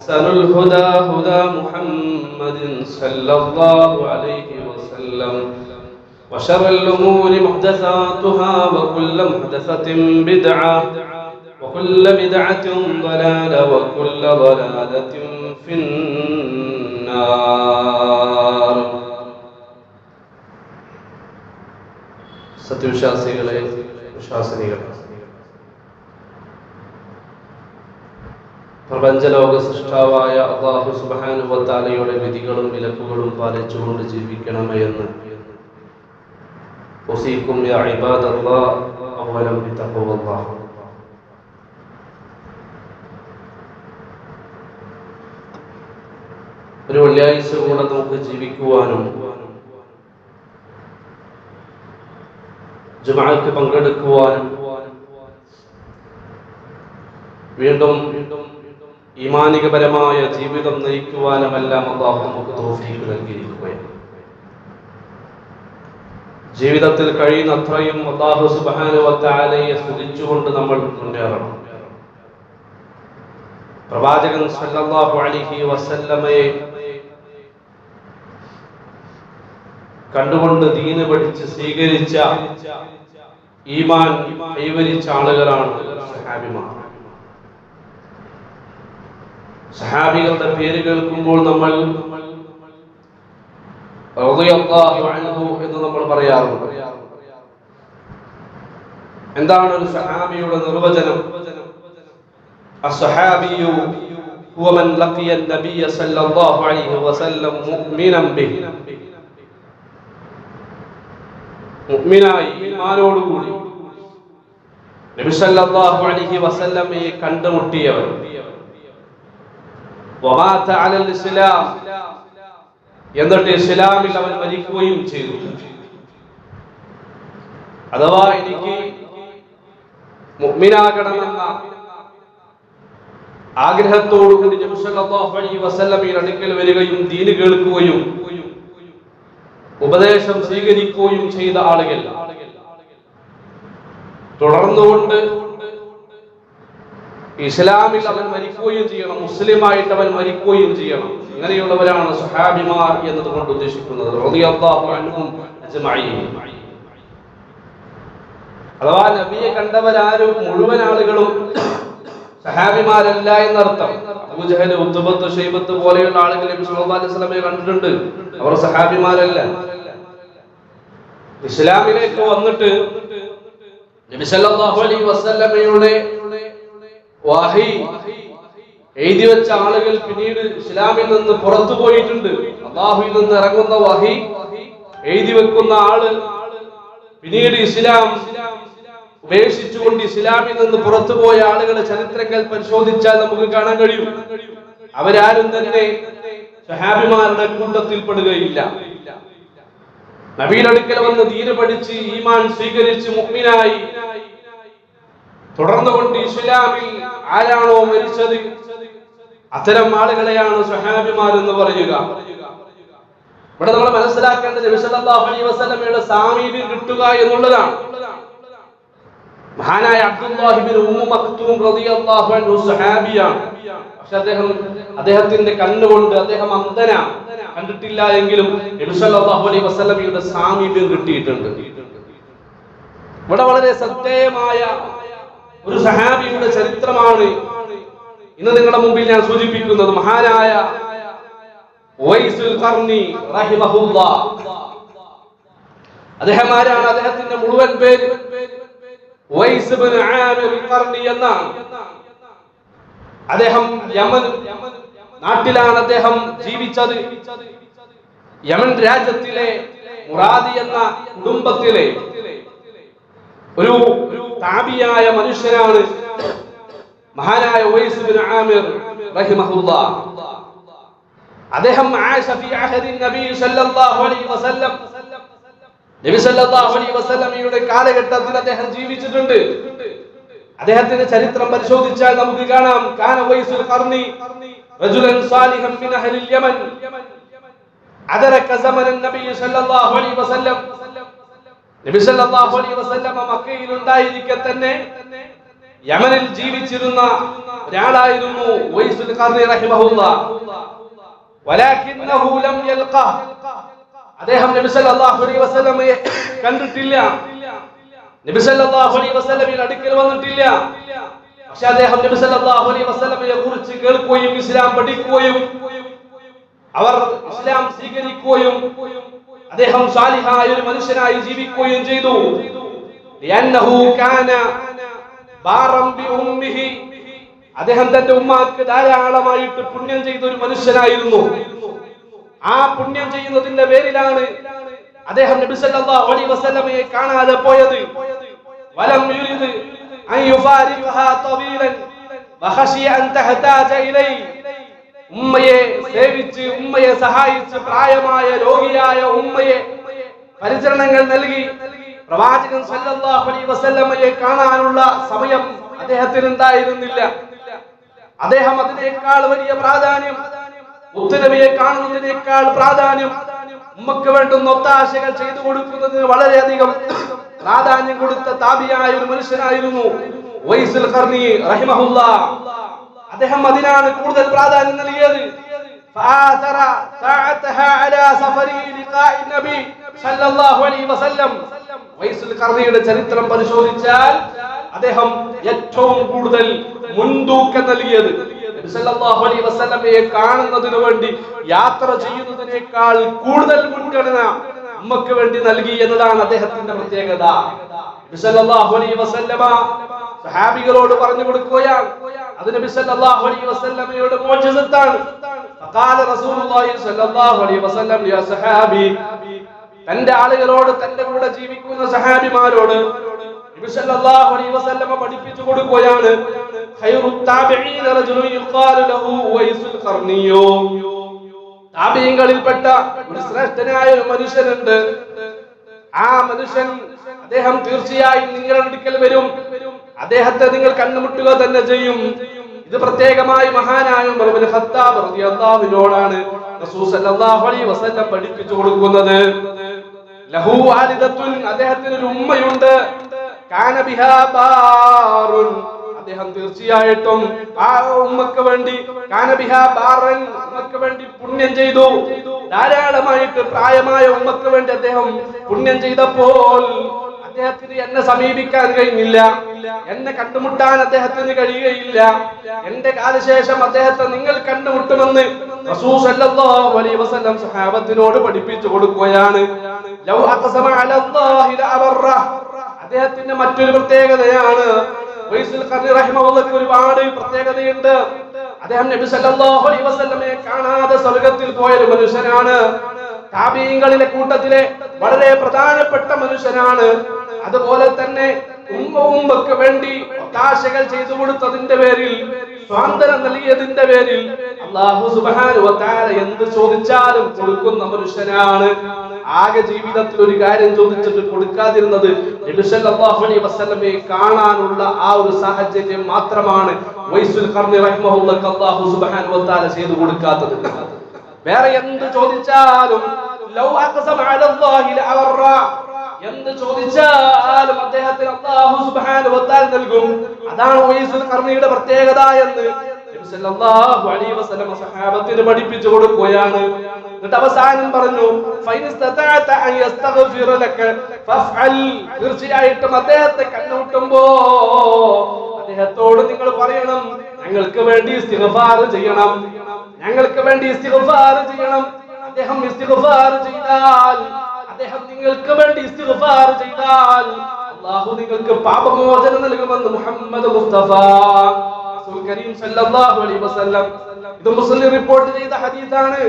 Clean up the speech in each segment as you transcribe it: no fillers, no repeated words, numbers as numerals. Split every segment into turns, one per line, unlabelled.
أحسن الهدى هدى محمد صلى الله عليه وسلم وشر الأمور محدثاتها وكل محدثة بدعة وكل بدعة ضلالة وكل ضلالة في النار. സത്യവിശ്വാസികളെ, വിശ്വാസിനികളെ, പ്രപഞ്ചലോക സൃഷ്ടാവായ അല്ലാഹു സുബ്ഹാനഹു വ തആലയുടെ വിധികളും വിലക്കുകളും പാലിച്ചുകൊണ്ട് ജീവിക്കണമേ എന്ന് ഉസീക്കും യാ ഇബാദല്ലാഹ് അവലം ബിതഖ്വല്ലാഹ്. ഒരു വെള്ളിയാഴ്ച കൂടെ നമുക്ക് ജീവിക്കുവാനും ജുമുഅക്ക് പങ്കെടുക്കുവാനും വീണ്ടും ഈമാനികപരമായ ജീവിതം നയിക്കുവാനുമെല്ലാം അല്ലാഹു നമുക്ക് തൗഫീഖ് നൽകിയിരിക്കുകയാണ്. ജീവിതത്തിൽ കഴിയുന്നത്രയും അല്ലാഹു സുബ്ഹാനഹു വ തആലയെ സ്തുതിച്ചുകൊണ്ട് നമ്മൾ മുന്നേറണം. പ്രവാചകൻ സല്ലല്ലാഹു അലൈഹി വസല്ലമയെ കണ്ടുകൊണ്ട് ദീന് പഠിച്ച് സ്വീകരിച്ച ഈമാൻ കൈവരിച്ച ആളുകളാണ് സഹാബിമാർ. സഹാബികളുടെ പേര് കേൾക്കുമ്പോൾ നമ്മൾ റളിയല്ലാഹു അൻഹു എന്ന് നമ്മൾ പറയാറുണ്ട്. എന്താണ് ഒരു സഹാബിയുടെ നിർവചനം? അസ്സഹാബിയു ഹുവ മൻ ലഖിയ അൻ-നബിയ സല്ലല്ലാഹു അലൈഹി വസല്ലം മുഅ്മിനൻ ബിഹി. മുഅ്മിനായി ഈമാനോടുകൂടി നബി സല്ലല്ലാഹു അലൈഹി വസല്ലമയെ കണ്ടുമുട്ടിയവൻ. വമാത അലൽ ഇസ്ലാം, എന്നിട്ട് ഇസ്ലാമിൽ അവൻ മരിക്കുകയും ചെയ്തു. അഥവാ എനിക്ക് മുഅ്മിനാകണമെന്ന ആഗ്രഹത്തോടുകൂടി നബി സല്ലല്ലാഹു അലൈഹി വസല്ലമയുടെ അടുക്കൽ വരികയും ദീന് കേൾക്കുകയും ഉപദേശം സ്വീകരിക്കുകയും ചെയ്ത ആളുകൾ തുടർന്നുകൊണ്ട് ഇസ്ലാമിൽ അവൻ മരിക്കുകയും ചെയ്യണം, മുസ്ലിമായിട്ട് അവൻ മരിക്കുകയും ചെയ്യണം. ഇങ്ങനെയുള്ളവരാണ് സഹാബിമാർ എന്നതുകൊണ്ട് ഉദ്ദേശിക്കുന്നത്. റളിയല്ലാഹു അൻഹും അജ്മഈൻ. അഥവാ നബിയെ കണ്ടവരാരും മുഴുവൻ ആളുകളും സഹാബിമാരല്ല എന്നർത്ഥം. അബൂജഹൽ, ഉത്ബത്ത്, ശൈബത്ത് പോലെയുള്ള ആളുകൾ നബി സല്ലല്ലാഹു അലൈഹി വസല്ലമയെ കണ്ടിട്ടുണ്ട്. അവർ സഹാബിമാരല്ല. ഇസ്ലാമിലേക്ക് വന്നിട്ട് നബി സല്ലല്ലാഹു അലൈഹി വസല്ലമയുടെ വഹി എഴുതി വെച്ച ആളുകൾ പിന്നീട് ഇസ്ലാമിൽ നിന്ന് പുറത്തു പോയിട്ടുണ്ട്. അല്ലാഹുവിൽ നിന്ന് ഇറങ്ങുന്ന വഹി എഴുതി വെക്കുന്ന ആള് പിന്നീട് ഇസ്ലാം ഉപേക്ഷിച്ചുകൊണ്ട് ഇസ്ലാമിൽ നിന്ന് പുറത്തു പോയ ആളുകളുടെ ചരിത്രങ്ങൾ പരിശോധിച്ചാൽ നമുക്ക് കാണാൻ കഴിയും. അവരാരും തന്നെ സഹാബിമാരുടെ കൂട്ടത്തിൽ പെടുകയില്ല. നബിയുടെ അടുക്കൽ വന്ന് ദീന് പഠിച്ച് ഈമാൻ സ്വീകരിച്ച് മുഅ്മിനായി തുടർന്നുകൊണ്ട് ഇസ്ലാമിൽ ആരാണോ മരിച്ചത് അത്തരം ആളുകളെയാണ് സഹാബിമാർ എന്ന് പറയുക. ഇവിടെ നമ്മൾ മനസ്സിലാക്കേണ്ടത് നബി സല്ലല്ലാഹു അലൈഹി വസല്ലമയുടെ സാമീപ്യം കിട്ടുക എന്നുള്ളതാണ്. മഹാനായ അബ്ദുല്ലാഹി ഇബ്നു ഉമ്മു മക്തൂം റളിയല്ലാഹു അൻഹു സഹാബിയാണ്. പക്ഷെ അദ്ദേഹത്തിന്റെ കണ്ണുകൊണ്ട് അദ്ദേഹം അന്ധനാണ്, കണ്ടിട്ടില്ല എങ്കിലും നബി സല്ലല്ലാഹു അലൈഹി വസല്ലമയുടെ സാമീപ്യം കിട്ടിയിട്ടുണ്ട്. ഇവിടെ വളരെ സത്യമായ ഒരു സഹാബിയുടെ ചരിത്രമാണ് ഇന്ന് നിങ്ങളുടെ മുമ്പിൽ ഞാൻ സൂചിപ്പിക്കുന്നത്. മഹാനായ ഉവൈസുൽ ഖർനി റഹിമഹുല്ലാഹ്. അദ്ദേഹം ആരാണ്? അദ്ദേഹത്തിന്റെ മുഴുവൻ പേര് ഉവൈസ് ഇബ്നു ആമിർ ഖർനി എന്നാണ്. അദ്ദേഹം യമൻ നാട്ടിലാണ് അദ്ദേഹം ജീവിച്ചത്. യമൻ രാജ്യത്തിലെ മുറാദി എന്ന കുടുംബത്തിലെ ഒരു താബിയായ മനുഷ്യനാണ് മഹാനായ ഉവൈസ് ഇബ്നു ആമിർ റഹിമഹുല്ലാഹ്. അദ്ദേഹം ആശ ഫി അഹദി നബി സല്ലല്ലാഹു അലൈഹി വസല്ലം, നബി സല്ലല്ലാഹു അലൈഹി വസല്ലമയുടെ കാലഘട്ടത്തിൽ അദ്ദേഹം ജീവിച്ചിട്ടുണ്ട്. അദ്ദേഹത്തിന്റെ ചരിത്രം പരിശോധിച്ചാൽ നമുക്ക് കാണാം. കാന ഉവൈസുൽ ഖർനി റജുലൻ സാലിഹൻ മിൻ അഹ്ലിൽ യമൻ അദറക സമനൻ നബി സല്ലല്ലാഹു അലൈഹി വസല്ലം. നബി സല്ലല്ലാഹു അലൈഹി വസല്ലം മക്കയിൽ ഉണ്ടായിരിക്കെ തന്നെ യമനിൽ ജീവിച്ചിരുന്ന ഒരാളായിരുന്നു ഉവൈസുൽ ഖർനി റഹിമഹുല്ലാഹ്. വലാകിന്നഹു ലം യൽഖ, അദ്ദേഹം നബി സല്ലല്ലാഹു അലൈഹി വസല്ലമയെ കണ്ടിട്ടില്ല, നബി സല്ലല്ലാഹു അലൈഹി വസല്ലമയുടെ അടുക്കൽ വന്നിട്ടില്ല. പക്ഷെ അദ്ദേഹം നബി സല്ലല്ലാഹു അലൈഹി വസല്ലമയെ കുറിച്ച് കേൾക്കുകയും ഇസ്ലാം പഠിക്കുകയും അവർ ഇസ്ലാം സ്വീകരിക്കുകയും അദ്ദേഹം സാലിഹായ ഒരു മനുഷ്യനായി ജീവിക്കുകയും ചെയ്തു. ലിഅന്നഹു കാന ബാറൻ ബി ഉമ്മിഹി, അദ്ദേഹം തന്റെ ഉമ്മാക്ക് ധാരാളമായിട്ട് പുണ്യം ചെയ്ത ഒരു മനുഷ്യനായിരുന്നു. ആ പുണ്യം ചെയ്യുന്നതിന്റെ പേരിലാണ് അദ്ദേഹം നബി സല്ലല്ലാഹു അലൈഹി വസല്ലമയെ കാണാതെ പോയത്. വലം യുരിദ് അൻ യുഫാരിഖഹാ തവീലൻ വഖശിയ അൻ തഹതാജ ഇലൈഹി, ഉമ്മയെ സേവിച്ച് ഉമ്മയെ സഹായിച്ച് പ്രായമായ രോഗിയായ ഉമ്മയെ പരിചരണങ്ങൾ നൽകി പ്രവാചകൻ സല്ലല്ലാഹു അലൈഹി വസല്ലമയെ കാണാനുള്ള സമയം അദ്ദേഹത്തിന് ഉണ്ടായിരുന്നില്ല. അദ്ദേഹം അതിനേക്കാൾ വലിയ പ്രാധാന്യം, മുത്തുനബിയെ കാണുന്നതിനേക്കാൾ പ്രാധാന്യം ഉമ്മക്ക് വേണ്ടുന്ന ഒത്താശകൾ ചെയ്തു കൊടുക്കുന്നതിന് വളരെയധികം പ്രാധാന്യം കൊടുത്ത താബിയായ ഒരു മനുഷ്യനായിരുന്നു ഉവൈസുൽ ഖർനി റഹിമഹുല്ലാഹ്. അദ്ദേഹം അതിനാണ് കൂടുതൽ പ്രാധാന്യം നൽകിയത്. ഫആതറ സഅതഹാ അലാ സഫരി ലിഖാഇ നബി സല്ലല്ലാഹു അലൈഹി വസല്ലം. ഉവൈസുൽ ഖർനിയുടെ ചരിത്രം പരിശോധിച്ചാൽ അദ്ദേഹം ഏറ്റവും കൂടുതൽ മുൻതൂക്കം നൽകിയത് നബി സല്ലല്ലാഹു അലൈഹി വസല്ലമയെ കാണുന്നതിനു വേണ്ടി യാത്ര ചെയ്യുന്നതിനേക്കാൾ കൂടുതൽ മുൻഗണന ഉമ്മക്ക് വേണ്ടി നൽകി എന്നതാണ് അദ്ദേഹത്തിന്റെ പ്രത്യേകത. നബി സല്ലല്ലാഹു അലൈഹി വസല്ലമ സഹാബികളോട് പറഞ്ഞു കൊടുക്കുകയാണ്, അത് നബി സല്ലല്ലാഹു അലൈഹി വസല്ലമയുടെ മുഅ്ജിസത്താണ്. ഫഖാല റസൂലുള്ളാഹി സല്ലല്ലാഹു അലൈഹി വസല്ലം യാ സഹാബി, തന്റെ ആളുകളോട്, തന്റെ കൂടെ ജീവിക്കുന്ന സഹാബിമാരോട് നബി സല്ലല്ലാഹു അലൈഹി വസല്ലമ പഠിപ്പിച്ചു കൊടുക്കുകയാണ്, ഖൈറുത് താബിഈന റജുലുൻ യുഖാലു ലഹു ഉവൈസുൽ ഖർനിയോ, താബിഈങ്ങളിൽപ്പെട്ട ഒരു ശ്രേഷ്ഠനായ ഒരു മനുഷ്യനുണ്ട്. ആ മനുഷ്യൻ, അദ്ദേഹം തീർച്ചയായും നിങ്ങളുടെ അടുക്കൽ വരും, അദ്ദേഹത്തെ നിങ്ങൾ കണ്ടുമുട്ടുക തന്നെ ചെയ്യും. ഇത് പ്രത്യേകമായി മഹാനായ ഉമർ ഇബ്നു ഖത്താബ് റളിയല്ലാഹു അൻഹുവിനോടാണ് റസൂൽ സല്ലല്ലാഹു അലൈഹി വസല്ലം പഠിപ്പിച്ചു കൊടുക്കുന്നത്. ലഹു വാലിദത്തുൻ, അദ്ദേഹത്തിന് ഒരു ഉമ്മയുണ്ട്. കാന ബിഹാ ബാറുൻ, അദ്ദേഹം തീർച്ചയായിട്ടും ആ ഉമ്മക്ക് വേണ്ടി, കാന ബിഹാ ബാറൻ, ഉമ്മക്ക് വേണ്ടി പുണ്യം ചെയ്തു. ധാരാളമായിട്ട് പ്രായമായ ഉമ്മക്ക് വേണ്ടി അദ്ദേഹം പുണ്യം ചെയ്തപ്പോൾ അദ്ദേഹത്തിന് എന്നെ സമീപിക്കാൻ കഴിഞ്ഞില്ല, എന്നെ കണ്ടുമുട്ടാൻ അദ്ദേഹത്തിന് കഴിയുകയില്ല. എന്റെ കാലശേഷം അദ്ദേഹത്തെ നിങ്ങൾ കണ്ടുമുട്ടുമെന്ന് റസൂൽ സല്ലല്ലാഹു അലൈഹി വസല്ലം സഹാബത്തിനോട് പഠിപ്പിച്ചു കൊടുക്കുകയാണ്. ലൗ അഖ്സമ അലല്ലാഹി ലഅബറ, അദ്ദേഹത്തിന്റെ മറ്റൊരു പ്രത്യേകതയാണ്, ഉവൈസുൽ ഖർനി റഹിമഹുല്ലാഹ് ഒരുപാട് പ്രത്യേകതയുണ്ട്. അദ്ദേഹം നബി സല്ലല്ലാഹു അലൈഹി വസല്ലമയെ കാണാതെ സ്വർഗ്ഗത്തിൽ പോയ ഒരു മനുഷ്യനാണ്. താബീഈങ്ങളിലെ കൂട്ടത്തിലെ വളരെ പ്രധാനപ്പെട്ട മനുഷ്യനാണ്. അതുപോലെ തന്നെ ഉമ്മക്ക് വേണ്ടി ഒത്താശകൾ ചെയ്തു കൊടുത്തതിന്റെ പേരിൽ, സ്വാതന്ത്ര്യം നൽകിയതിന്റെ പേരിൽ അല്ലാഹു സുബ്ഹാനഹു വ തആല എന്ത് ചോദിച്ചാലും കൊടുക്കുന്ന മനുഷ്യനാണ്. ആകെ ജീവിതത്തിൽ ഒരു കാര്യം ചോദിച്ചിട്ട് കൊടുക്കാതിരുന്നത് നബി സല്ലല്ലാഹു അലൈഹി വസല്ലമയെ കാണാനുള്ള ആ ഒരു സാഹചര്യം മാത്രമാണ് ഉവൈസുൽ ഖർനി റഹിമഹുല്ലാഹ് അല്ലാഹു സുബ്ഹാനഹു വ തആല ചെയ്തു കൊടുക്കാത്തത്. വേറെ എന്ത് ചോദിച്ചാലും ലൗ അഖ്സമ അലല്ലാഹി ലഅറ, എന്ത് ചോദിച്ചാലും അദ്ദേഹത്തിന് അല്ലാഹു സുബ്ഹാനഹു വ തആല നൽകും. അതാണ് ഉവൈസുൽ ഖർനിയുടെ പ്രത്യേകത എന്ന് നബി സല്ലല്ലാഹു അലൈഹി വസല്ലം സഹാബത്തിന് പഠിപ്പിച്ചു കൊടുക്കുകയാണ്. എന്നിട്ട് അവസാനം പറഞ്ഞു, ഫൈനിസ്തതഅത അൻ യസ്തഗ്ഫിറ ലക ഫഫഅൽ, തീർച്ചയായിട്ടും അദ്ദേഹത്തെ കണ്ടുമുട്ടുമ്പോ അദ്ദേഹത്തോട് നിങ്ങൾ പറയണം, ഞങ്ങൾക്ക് വേണ്ടി ഇസ്തിഗ്ഫാർ ചെയ്യണം, ഞങ്ങൾക്ക് വേണ്ടി ഇസ്തിഗ്ഫാർ ചെയ്യണം. അദ്ദേഹം ഇസ്തിഗ്ഫാർ ചെയ്താൽ, അദ്ദേഹം നിങ്ങൾക്ക് വേണ്ടി ഇസ്തിഗ്ഫാർ ചെയ്താൽ അല്ലാഹു നിങ്ങൾക്ക് പാപമോചനം നൽകുമെന്ന് മുഹമ്മദ് മുസ്തഫ റസൂൽ കരീം സല്ലല്ലാഹു അലൈഹി വസല്ലം. ഇത് മുസ്ലിം റിപ്പോർട്ട് ചെയ്ത ഹദീസാണ്.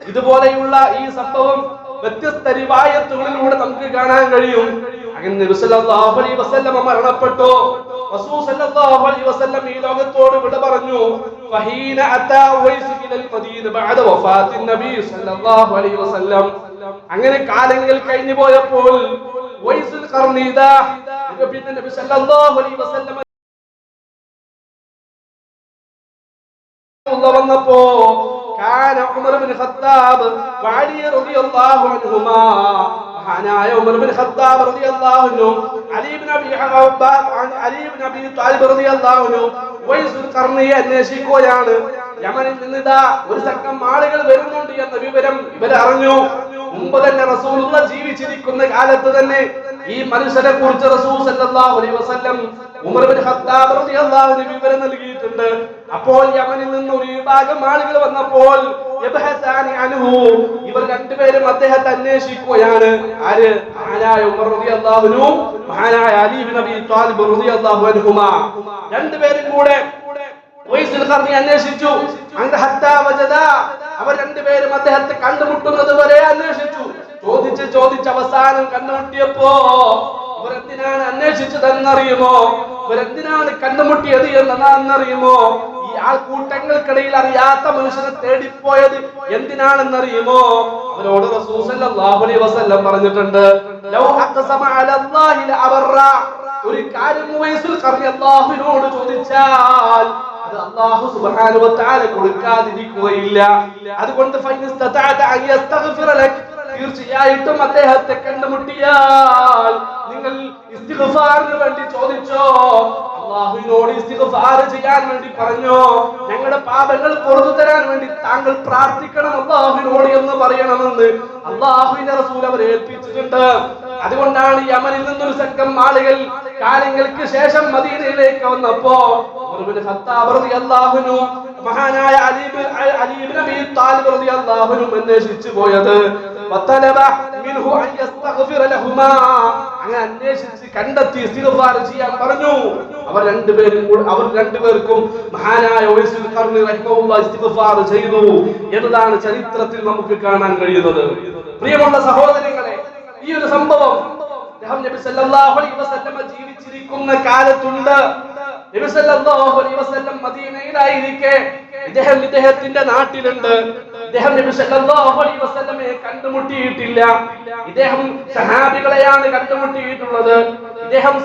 ഇതുപോലെയുള്ള ഈ സംഭവം വ്യത്യസ്ത റിവായത്തുകളിലൂടെ നമുക്ക് കാണാൻ കഴിയും. അങ്ങനെ നബി സല്ലല്ലാഹു അലൈഹി വസല്ലം മരണപ്പെട്ടു. റസൂൽ സല്ലല്ലാഹു അലൈഹി വസല്ലം ഈ ലോകത്തോട് വിട പറഞ്ഞു. ഫഹീന അതാ ഉവൈസ് ഇലൽ മദീന ബഅദ വഫാത്തിൻ നബി സല്ലല്ലാഹു അലൈഹി വസല്ലം. അങ്ങനെ കാലങ്ങൾ കഴിഞ്ഞു പോയപ്പോൾ ഉവൈസുൽ ഖർനി ഇദാ പിന്നെ നബി സല്ലല്ലാഹു അലൈഹി വസല്ലം വന്നപ്പോ കാന ഉമർ ഇബ്നു ഖത്താബ് വഅലി റളിയല്ലാഹു അൻഹുമാ, മഹാനായ ഉമർ ഇബ്നു ഖത്താബ് റളിയല്ലാഹു അൻഹു, അലി ഇബ്നു അബീ ത്വാലിബ് റളിയല്ലാഹു അൻഹു ഉവൈസുൽ ഖർണിയെ അന്വേഷിക്കുകയാണ്. യമനിൽ നിന്നിതാ ഒരു സംഘം ആളുകൾ വരുന്നുണ്ട് എന്ന വിവരം ഇവർ അറിഞ്ഞു. മുമ്പ് തന്നെ റസൂലുള്ളാഹി ജീവിച്ചിരിക്കുന്ന കാലത്ത് തന്നെ ഈ മനുഷ്യരെ കുറിച്ച് റസൂൽ സല്ലല്ലാഹു അലൈഹി വസല്ലം ഉമർ ഇബ്നു ഖത്താബ് റളിയല്ലാഹു അൻഹു വിവരം നൽകിയിട്ടുണ്ട്. അപ്പോൾ യമനിൽ നിന്ന് ഒരു വിഭാഗം ആളുകൾ വന്നപ്പോൾ യബ്ഹസാനി അൻഹു, ഇവർ രണ്ടുപേരും അദ്ദേഹത്തെ അന്വേഷിക്കുകയാണ്. ആര്? മഹാനായ ഉമർ റളിയല്ലാഹു അൻഹു, മഹാനായ അലി ഇബ്നു അബീ ത്വാലിബ് റളിയല്ലാഹു അൻഹുമാ, രണ്ടുപേരും കൂടെ ഉവൈസുൽ ഖർനി അന്വേഷിച്ചു. അവർ രണ്ടുപേരും അദ്ദേഹത്തെ കണ്ടുമുട്ടുന്നത് വരെ അന്വേഷിച്ചു. ചോദിച്ച് അവസാനം കണ്ടുമുട്ടിയപ്പോ ഇവരെന്തിനാണ് അന്വേഷിച്ചതെന്നറിയുമോ? ഇവരെന്തിനാണ് കണ്ടുമുട്ടിയത് എന്നറിയുമോ? ഈ ആൾക്കൂട്ടങ്ങൾക്കിടയിൽ അറിയാത്ത മനുഷ്യനെ തേടിപ്പോയത് എന്തിനാണെന്നറിയുമോ? അവരോട് റസൂൽ സല്ലല്ലാഹു അലൈഹി വസല്ലം പറഞ്ഞിട്ടുണ്ട്, ലൗ അഖ്സമ അലല്ലാഹി ലഅബറ, ഒരു കാര്യം ഉവൈസുൽ ഖർനി അല്ലാഹുവിനോട് ചോദിച്ചാൽ അത് അല്ലാഹു സുബ്ഹാനഹു വ തആല കൊടുക്കാതിരിക്കുകയില്ല. അതുകൊണ്ട് ഫൈനിസ്തതഅത അൻ യസ്തഗ്ഫിറ ലക്, തീർച്ചയായിട്ടും അദ്ദേഹത്തെ കണ്ടുമുട്ടിയാൽ നിങ്ങൾ ഇസ്തിഗ്ഫാറിന് വേണ്ടി ചോദിച്ചോ, അല്ലാഹുവിനോട് ഇസ്തിഗ്ഫാർ ചെയ്യാൻ വേണ്ടി പറഞ്ഞോ, ഞങ്ങളുടെ പാപങ്ങൾ പുറത്തു തരാൻ വേണ്ടി താങ്കൾ പ്രാർത്ഥിക്കണം അല്ലാഹുവിനോട് എന്ന് പറയണമെന്ന് അല്ലാഹുവിന്റെ റസൂൽ അവരെ ഏൽപ്പിച്ചിട്ടുണ്ട്. അതുകൊണ്ടാണ് യമനിൽ നിന്നൊരു സംഘം ആളുകൾ കാലങ്ങൾക്ക് ശേഷം മദീനയിലേക്ക് വന്നപ്പോ ഖത്താബ് റളിയല്ലാഹു അൻഹു മഹാനായ അലി ഇബ്നു അബീ ത്വാലിബ് റളിയല്ലാഹു അൻഹു അന്വേഷിച്ചു പോയത്. വതലബ മിൻഹു അൻ യസ്തഗ്ഫിറ ലഹുമാ, അങ്ങനെ അന്വേഷിച്ച് കണ്ടെത്തി ഇസ്തിഗ്ഫാർ ചെയ്യാൻ പറഞ്ഞു. അവർ രണ്ടുപേർക്കും മഹാനായ ഉവൈസുൽ ഖർനി റഹിമഹുല്ലാഹ് ഇസ്തിഗ്ഫാർ ചെയ്തു എന്നതാണ് ചരിത്രത്തിൽ നമുക്ക് കാണാൻ കഴിയുന്നത്. പ്രിയമുള്ള സഹോദരങ്ങളെ, ഈ ഒരു സംഭവം നബി സല്ലല്ലാഹു അലൈഹി വസല്ലം ജീവിച്ചിരിക്കുന്ന കാലത്തുണ്ട്. നബി സല്ലല്ലാഹു അലൈഹി വസല്ലം മദീനയിലായിരിക്കെ ഇദ്ദേഹത്തിന്റെ നാട്ടിലുണ്ട്. ഇദ്ദേഹം നബി സല്ലല്ലാഹു അലൈഹി വസല്ലമയെ കണ്ടുമുട്ടിയിട്ടില്ല. ഇദ്ദേഹം സഹാബികളെയാണ് കണ്ടുമുട്ടിയിട്ടുള്ളത്. ഇദ്ദേഹം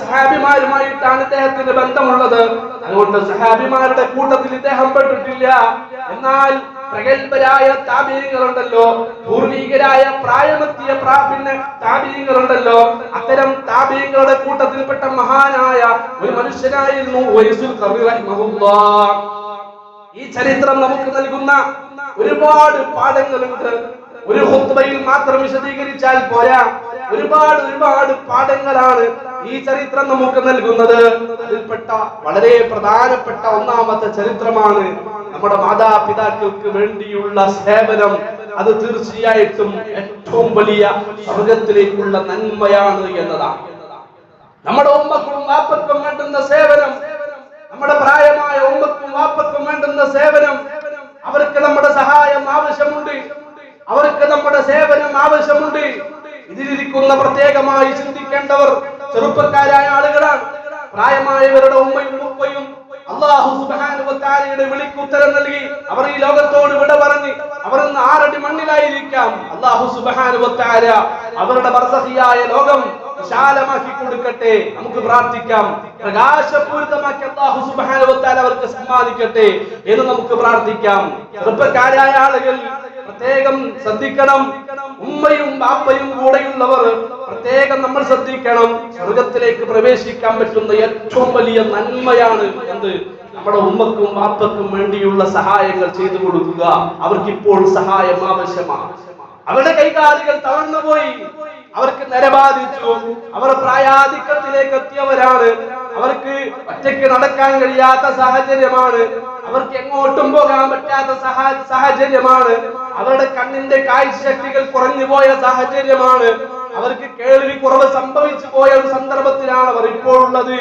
സഹാബിമാരുമായിട്ടാണ് ഇദ്ദേഹത്തിന് ബന്ധമുള്ളത്. അതുകൊണ്ട് സഹാബിമാരുടെ കൂട്ടത്തിൽ ഇദ്ദേഹം പെട്ടിട്ടില്ല. എന്നാൽ പ്രഗത്ഭരായ താബീഈങ്ങളുണ്ടല്ലോ, പൂർവികരായ പ്രായമെത്തിയ താബീഈങ്ങളുണ്ടല്ലോ, അത്തരം താബീഈങ്ങളുടെ കൂട്ടത്തിൽപ്പെട്ട മഹാനായ ഒരു മനുഷ്യനായിരുന്നു ഉവൈസുൽ ഖർനി റഹിമഹുല്ലാഹ്. ഈ ചരിത്രം നമുക്ക് നൽകുന്ന ഒരുപാട് പാഠങ്ങളുണ്ട്. ഒരു ഖുത്ബയിൽ മാത്രം വിശദീകരിച്ചാൽ പോരാ, ഒരുപാട് പാഠങ്ങളാണ് ഈ ചരിത്രം നമുക്ക് നൽകുന്നത്. അതിൽപ്പെട്ട വളരെ പ്രധാനപ്പെട്ട ഒന്നാമത്തെ ചരിത്രമാണ് നമ്മുടെ മാതാപിതാക്കൾക്ക് വേണ്ടിയുള്ള സേവനം. അത് തീർച്ചയായിട്ടും ഏറ്റവും വലിയ സ്വർഗത്തിലേക്കുള്ള നന്മയാണ് എന്നതാണ്. നമ്മുടെ ഉമ്മക്കും വാപ്പക്കും വേണ്ടുന്ന സേവനം, നമ്മുടെ പ്രായമായ ഉമ്മക്കും വാപ്പക്കും വേണ്ടുന്ന സേവനം, അവർക്ക് നമ്മുടെ സഹായം ആവശ്യമുണ്ട്, അവർക്ക് നമ്മുടെ സേവനം ആവശ്യമുണ്ട്. ഇതിലിരിക്കുന്ന പ്രത്യേകമായി ചിന്തിക്കേണ്ടവർ ചെറുപ്പക്കാരായ ആളുകളാണ്. പ്രായമായവരുടെ ഉമ്മയും ഉപ്പയും അല്ലാഹു സുബ്ഹാനഹു വ തആലയുടെ വിളിക്ക് ഉത്തരം നൽകി അവർ ഈ ലോകത്തോട് വിട പറഞ്ഞ് അവർ ഇന്ന് 6 അടി മണ്ണിലായിരിക്കാം. അല്ലാഹു സുബ്ഹാനഹു വ തആല അവരുടെ ബർസഖിയായ ലോകം വിശാലമാക്കി കൊടുക്കട്ടെ. നമുക്ക് പ്രാർത്ഥിക്കാം. പ്രകാശപൂരിതമാക്കി അല്ലാഹു സുബ്ഹാനഹു വ തആല അവർക്ക് സമ്മാനിക്കട്ടെ എന്ന് നമുക്ക് പ്രാർത്ഥിക്കാം. ചെറുപ്പക്കാരായ ആളുകൾ പ്രത്യേകം ശ്രദ്ധിക്കണം. ഉമ്മയും ബാപ്പയും കൂടെയുള്ളവർ പ്രത്യേകം നമ്മൾ ശ്രദ്ധിക്കണം. സ്വർഗത്തിലേക്ക് പ്രവേശിക്കാൻ പറ്റുന്ന ഏറ്റവും വലിയ നന്മയാണ് എന്ത്? നമ്മുടെ ഉമ്മക്കും ബാപ്പക്കും വേണ്ടിയുള്ള സഹായങ്ങൾ ചെയ്തു കൊടുക്കുക. അവർക്കിപ്പോൾ സഹായം ആവശ്യമാണ്. അവരുടെ കൈകാലുകൾ തളർന്നുപോയി, അവർക്ക് നരബാധിച്ചു, അവർ പ്രായാധിക്യത്തിലേക്ക് എത്തിയവരാണ്, അവർക്ക് ഒറ്റയ്ക്ക് നടക്കാൻ കഴിയാത്ത സാഹചര്യമാണ്, അവർക്ക് എങ്ങോട്ടും പോകാൻ പറ്റാത്ത സാഹചര്യമാണ്, അവരുടെ കണ്ണിന്റെ കാഴ്ചശക്തികൾ കുറഞ്ഞു പോയ സാഹചര്യമാണ്, അവർക്ക് കേൾവി കുറവ് സംഭവിച്ചു പോയ ഒരു സന്ദർഭത്തിലാണ് അവർ ഇപ്പോൾ ഉള്ളത്.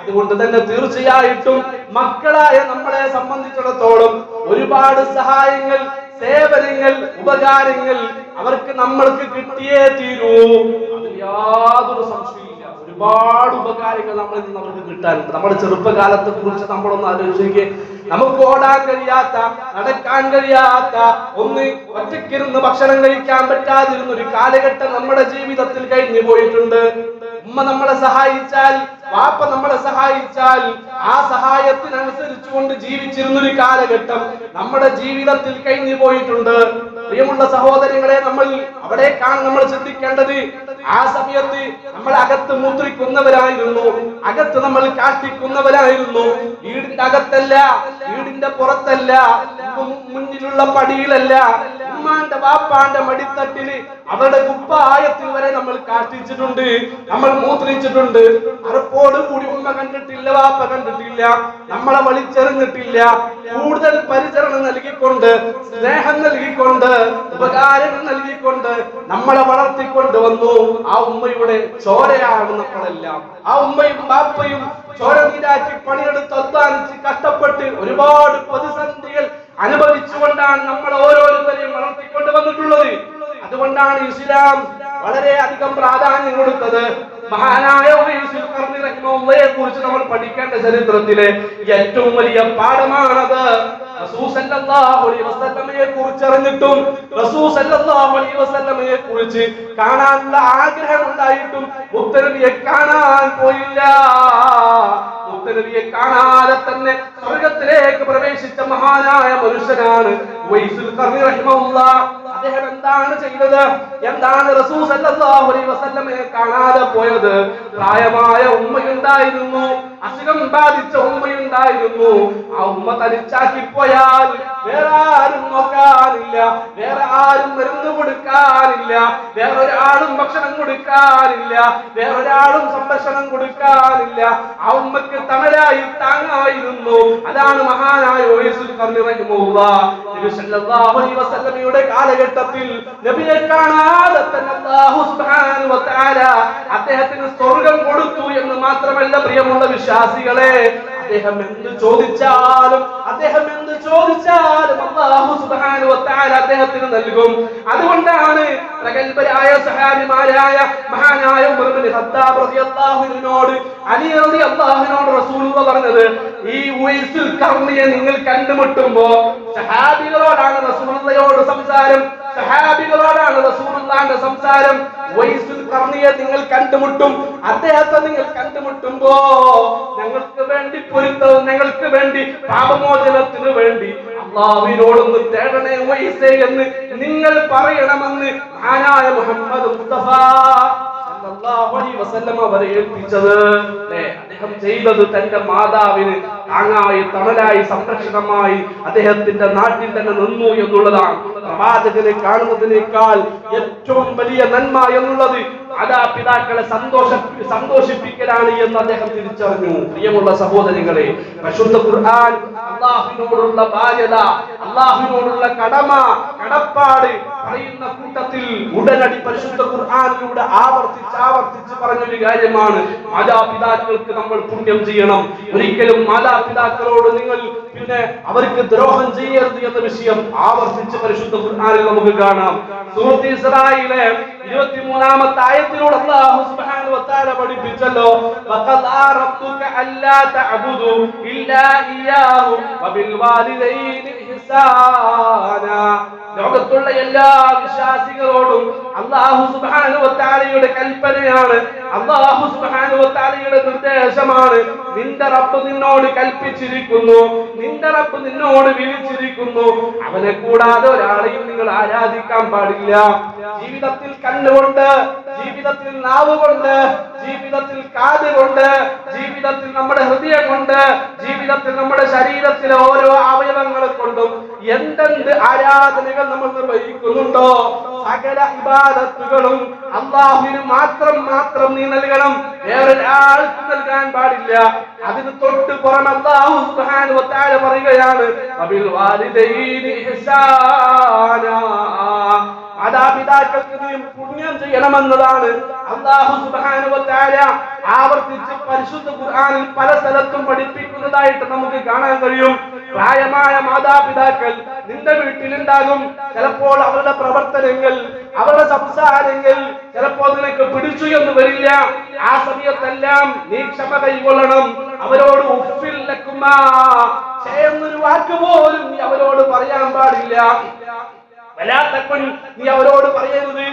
അതുകൊണ്ട് തന്നെ തീർച്ചയായിട്ടും മക്കളായ നമ്മളെ സംബന്ധിച്ചിടത്തോളം ഒരുപാട് സഹായങ്ങൾ, സേവനങ്ങൾ, ഉപകാരങ്ങൾ അവർക്ക് നമ്മൾക്ക് കിട്ടിയേ തീരൂ. അതിൽ യാതൊരു സംശയമില്ല. ഒരുപാട് ഉപകാരങ്ങൾ നമ്മളിൽ നിന്ന് അവർക്ക് കിട്ടാനുണ്ട്. നമ്മുടെ ചെറുപ്പകാലത്തെ കുറിച്ച് നമ്മളൊന്ന് ആലോചിക്കുക. നമുക്ക് ഓടാൻ കഴിയാത്ത, നടക്കാൻ കഴിയാത്ത, ഒന്ന് ഒറ്റയ്ക്കിരുന്ന് ഭക്ഷണം കഴിക്കാൻ പറ്റാതിരുന്ന ഒരു കാലഘട്ടം നമ്മുടെ ജീവിതത്തിൽ കഴിഞ്ഞു പോയിട്ടുണ്ട്. ഉമ്മ നമ്മളെ സഹായിച്ചാൽ, വാപ്പ നമ്മളെ സഹായിച്ചാൽ ആ സഹായത്തിനനുസരിച്ചുകൊണ്ട് ജീവിച്ചിരുന്നൊരു കാലഘട്ടം നമ്മുടെ ജീവിതത്തിൽ കഴിഞ്ഞു പോയിട്ടുണ്ട്. പ്രിയമുള്ള സഹോദരങ്ങളെ, നമ്മൾ അവിടേക്കാണ് നമ്മൾ ചിന്തിക്കേണ്ടത്. ആ സമയത്ത് നമ്മൾ അകത്ത് മൂത്രിക്കുന്നവരായിരുന്നു, അകത്ത് നമ്മൾ കാഷ്ടിക്കുന്നവരായിരുന്നു. വീടിന്റെ അകത്തല്ല, വീടിന്റെ പുറത്തല്ല, മുന്നിലുള്ള പടിയിലല്ല, ഉമ്മാന്റെ വാപ്പാന്റെ മടിത്തട്ടില് അവരുടെ കുപ്പായത്തിൽ വരെ നമ്മൾ കാഷ്ടിച്ചിട്ടുണ്ട്, നമ്മൾ മൂത്രിച്ചിട്ടുണ്ട്. അറപ്പോട് കൂടി ഉമ്മ കണ്ടിട്ടില്ല, വാപ്പ കണ്ടിട്ടില്ല, നമ്മളെ വലിച്ചെറിഞ്ഞിട്ടില്ല. കൂടുതൽ പരിചരണം നൽകിക്കൊണ്ട്, സ്നേഹം നൽകിക്കൊണ്ട്, ഉപകാരങ്ങൾ നൽകിക്കൊണ്ട് നമ്മളെ വളർത്തിക്കൊണ്ട് വന്നു. ആ ഉമ്മയുടെ ചോരയാണ് നമ്മളെല്ലാം. ആ ഉമ്മയും ബാപ്പയും ചോര നീരാക്കി പണിയെടുത്ത് അധ്വാനിച്ച് കഷ്ടപ്പെട്ട് ഒരുപാട് പ്രതിസന്ധികൾ അനുഭവിച്ചുകൊണ്ടാണ് നമ്മൾ ഓരോരുത്തരെയും വളർത്തിക്കൊണ്ട് വന്നിട്ടുള്ളത്. അതുകൊണ്ടാണ് ഇസ്ലാം വളരെ അധികം പ്രാധാന്യം കൊടുത്തത്. മഹാനായ ഉവൈസുൽ ഖർനി റഹിമഹുള്ളയെ കുറിച്ച് നമ്മൾ പഠിക്കേണ്ട ചരിത്രത്തിലെ ഏറ്റവും വലിയ പാഠമാണത്. റസൂൽ സല്ലല്ലാഹു അലൈഹി വസല്ലമയെ കുറിച്ച് അറിഞ്ഞിട്ടും റസൂൽ സല്ലല്ലാഹു അലൈഹി വസല്ലമയെ കുറിച്ച് കാണാനുള്ള ആഗ്രഹം ഉണ്ടായിട്ടും മുത്തനബിയെ കാണാൻ പോയില്ല. മുത്തനബിയെ കാണാതെ തന്നെ സ്വർഗ്ഗത്തിലേക്ക് പ്രവേശിച്ച മഹാനായ മനുഷ്യനാണ് ഉവൈസുൽ ഖർനി റഹിമഹുല്ലാഹ്. അദ്ദേഹം എന്താണ് ചെയ്തത്? എന്താണ് റസൂൽ സല്ലല്ലാഹു അലൈഹി വസല്ലമയെ കാണാതെ പോയത്? പ്രായമായ ഉമ്മയുണ്ടായിരുന്നു, അസുഖം ബാധിച്ച ഉമ്മയുണ്ടായിരുന്നു. ആ ഉമ്മ തനിച്ചാക്കി പോയാൽ വേറെ ആരും നോക്കാനില്ല, വേറെ ആരും മരുന്ന് കൊടുക്കാനില്ല, വേറൊരാളും ഭക്ഷണം കൊടുക്കാനില്ല, വേറൊരാളും സംരക്ഷണം കൊടുക്കാനില്ല. ആ ഉമ്മക്ക് തണലായി താങ്ങായിരുന്നു. അതാണ് മഹാനായ ഉവൈസുൽ ഖർനി റഹിമഹുല്ലാഹ്. നബി സല്ലല്ലാഹു അലൈഹി വസല്ലമയുടെ കാലഘട്ടത്തിൽ നബിയെ കാണാതെ തന്നെ അല്ലാഹു സുബ്ഹാനഹു വ തആല അദ്ദേഹത്തിന് സ്വർഗ്ഗം കൊടുത്തു എന്ന് മാത്രമല്ല പ്രിയമുള്ള വിശ്വാസികളെ, അദ്ദേഹം എന്ത് ചോദിച്ചാലും അല്ലാഹു സുബ്ഹാനഹു വ തആല അദ്ദേഹത്തിന് നൽകും. അതുകൊണ്ടാണ് പ്രഗൽഭരായ സഹാബിമാരായ മഹാനായ ഉമർ ഇബ്നു ഖത്താബ് റളിയല്ലാഹു അൻഹുവിനോട് അലി റളിയല്ലാഹു അൻഹുവിനോട് റസൂലുള്ളാഹി പറഞ്ഞത്, ഈ ഉവൈസുൽ ഖർനിയെ നിങ്ങൾ കണ്ടുമുട്ടുമ്പോ, സഹാബികളോടാണ് റസൂലുള്ളാഹിയോട് സംസാരം, സഹാബികളോടാണ് റസൂലുള്ളാഹിന്റെ സംസാരം. ഉവൈസുൽ ഖർനിയെ നിങ്ങൾ കണ്ടുമുട്ടും, അദ്ദേഹത്തെ നിങ്ങൾ കണ്ടുമുട്ടുമ്പോ ഞങ്ങൾക്ക് വേണ്ടി പൊരുത്തവും ഞങ്ങൾക്ക് വേണ്ടി പാപമോചനത്തിന് വേണ്ടി അല്ലാഹുവിനോടൊന്ന് തേടണേ ഉവൈസേ എന്ന് നിങ്ങൾ പറയണമെന്ന് മഹാനായ മുഹമ്മദ് മുസ്തഫ സല്ലല്ലാഹു അലൈഹി വസല്ലം അവരെ ഏൽപ്പിച്ചത്. അദ്ദേഹം ചെയ്തത് തന്റെ മാതാവിന് താങ്ങായി, തണലായി, സംരക്ഷണമായി അദ്ദേഹത്തിന്റെ നാട്ടിൽ തന്നെ നിന്നു എന്നുള്ളതാണ്. പ്രവാചകനെ കാണുന്നതിനേക്കാൾ ഏറ്റവും വലിയ നന്മ എന്നുള്ളത് മാതാപിതാക്കളെ സന്തോഷിപ്പിക്കലാണ് എന്ന് അദ്ദേഹം തിരിച്ചറിഞ്ഞു. പ്രിയമുള്ള സഹോദരികളെ, പരിശുദ്ധ ഖുർആൻ അല്ലാഹുവിനോടുള്ള ബാധ്യത, അല്ലാഹുവിനോടുള്ള കടമ, കടപ്പാട് പറയുന്ന കൂട്ടത്തിൽ ഉടനടി പരിശുദ്ധ ഖുർആനിലൂടെ ആവർത്തിച്ച് പറഞ്ഞൊരു കാര്യമാണ് മാതാപിതാക്കൾക്ക് നമ്മൾ പുണ്യം ചെയ്യണം. ഒരിക്കലും മാതാപിതാക്കളോട് നിങ്ങൾ അവർക്ക് ദ്രോഹം ചെയ്യരുത് എന്ന വിഷയം ആവർത്തിച്ച് പരിശുദ്ധ ഖുർആനിൽ നമുക്ക് കാണാം. സൂറത്ത് ഇസ്രാഈലിലെ 23-ാമത്തെ ആയത്തിലൂടെ അല്ലാഹു സുബ്ഹാനഹു വ തആല പഠിപ്പിച്ചല്ലോ, വഖദാ റബ്ബുക അല്ലാ തഅബുദു ഇല്ലാ ഇയ്യാഹു വബിൽ വാലിദൈനി ഇഹ്സാനാ. ലോകത്തുള്ള എല്ലാ വിശ്വാസികളോടും അല്ലാഹു സുബ്ഹാനഹു വ തആലയുടെ കൽപ്പനയാണ്, അല്ലാഹു സുബ്ഹാനഹു വ തആലയുടെ നിർദ്ദേശമാണ്. നിന്റെ റബ്ബ് നിന്നോട് കൽപ്പിച്ചിരിക്കുന്നു, നിന്റെ റബ്ബ് നിന്നോട് വിളിച്ചിരിക്കുന്നു, അവനെ കൂടാതെ ഒരാളെയും നിങ്ങൾ ആരാധിക്കാൻ പാടില്ല. ജീവിതത്തിൽ കണ്ണുകൊണ്ട്, ജീവിതത്തിൽ നാവ് കൊണ്ട്, ജീവിതത്തിൽ കാത് കൊണ്ട്, ജീവിതത്തിൽ നമ്മുടെ ഹൃദയം കൊണ്ട്, ജീവിതത്തിൽ നമ്മുടെ ശരീരത്തിലെ ഓരോ അവയവങ്ങളെ കൊണ്ടും എന്തെന്ത് ആരാധനകൾ നമ്മൾ നിർവഹിക്കുന്നുണ്ടോ സകല ഇബാദത്തുകളും അല്ലാഹുവിന് മാത്രം നീ നൽകണം, വേറൊരാൾക്ക് നൽകാൻ പാടില്ല. അതിന് തൊട്ട് പുറമെ അല്ലാഹു സുബ്ഹാനഹു വ തആല പറയുകയാണ്, വബിൽ വാലിദൈനി ഇഹ്സാനാ. മാതാപിതാക്കൾക്ക് നീ പുണ്യം ചെയ്യണമെന്നതാണ് അല്ലാഹു സുബ്ഹാനഹു വ തആല ആവർത്തിച്ച് പരിശുദ്ധ ഖുർആനിൽ പല സ്ഥലത്തും പഠിപ്പിക്കുന്നതായിട്ട് നമുക്ക് കാണാൻ കഴിയും. പ്രായമായ മാതാപിതാക്കൾ നിന്റെ വീട്ടിലുണ്ടാകും. ചിലപ്പോൾ അവരുടെ പ്രവർത്തനങ്ങൾ, അവരുടെ സംസാരങ്ങൾ ചിലപ്പോൾ നിനക്ക് പിടിച്ചു എന്ന് വരില്ല. ആ സമയത്തെല്ലാം നീ ക്ഷമ കൈകൊള്ളണം. അവരോട് ഉഫ്ഫിൽ ലക്കുമാ എന്നൊരു വാക്ക് പോലും നീ അവരോട് പറയാൻ പാടില്ല. വലാതകുൻ, നീ അവരോട് പറയരുത്